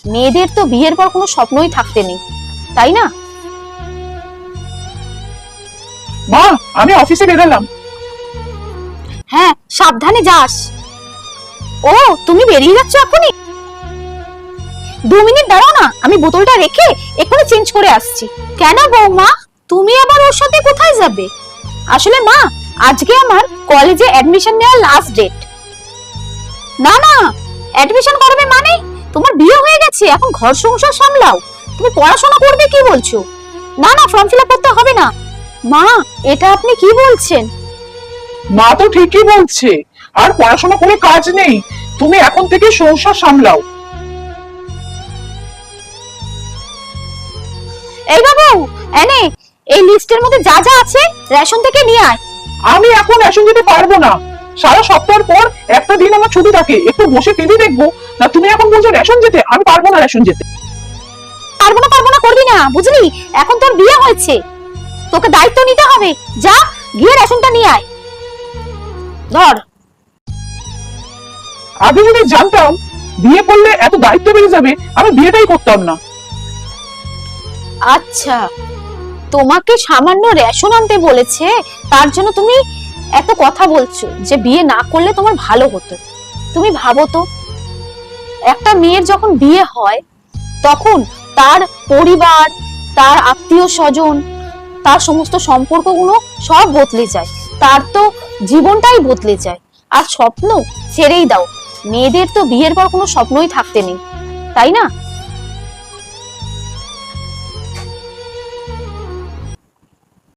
মেয়েদের তো বিয়ের পর কোনো স্বপ্নই থাকতে নেই, তাই না? মা, আমি অফিসে বেরোলাম। হ্যাঁ, সাবধানে যাস। ও, তুমি বেরিয়ে যাচ্ছ এখনই? 2 মিনিট দাঁড়াও না, আমি বোতলটা রেখে এক্ষুনি চেঞ্জ করে আসছি। কেন বৌমা, তুমি আবার ওর সাথে কোথায় যাবে? আসলে মা, আজকে আমার কলেজে অ্যাডমিশন নেওয়ার লাস্ট ডেট। না না, অ্যাডমিশন করবে মানে? তোমার বিয়ে হয়ে গেছে, এখন ঘর সংসার সামলাও, তুমি পড়াশোনা করবে কি বলছো? না না, ফর্ম ফিল আপ করতে হবে না। মা, এটা আপনি কি বলছেন? মা তো ঠিকই বলছে, আর পড়াশোনা করে কাজ নেই, তুমি এখন থেকে সংসার সামলাও। এই বাবু, এনে এই লিস্টের মধ্যে যা যা আছে রেশন থেকে নিয়ে আয়। আমি এখন রেশন যেতে পারবো না, সারা সপ্তাহের পর একটা দিন আমার ছুটি থাকে, একটু বসে টিভি দেখবো। না তুমি এখন বলছো রেশন যেতে, আমি পারবো না রেশন যেতে। পারবো না করবি না, বুঝলি? এখন তোর বিয়ে হয়েছে, তোকে দায়িত্ব নিতে হবে। যা, গিয়ে রেশনটা নিয়ে আয়। ধর। আগে যদি জানতাম বিয়ে করলে এত দায়িত্ব বেড়ে যাবে, আমি বিয়েটাই করতাম না। আচ্ছা, তোমাকে সামান্য রেশন আনতে বলেছে, তার জন্য তুমি এত কথা বলছো যে বিয়ে না করলে তোমার ভালো হতো। তুমি ভাবো তো, একটা মেয়ের যখন বিয়ে হয় তখন তার পরিবার, তার আত্মীয় স্বজন, তার সমস্ত সম্পর্কগুলো সব বদলে যায়, তার তো জীবনটাই বদলে যায়। আর স্বপ্ন ছেড়েই দাও, মেয়েদের তো বিয়ের পর কোনো স্বপ্নই থাকতে নেই, তাই না?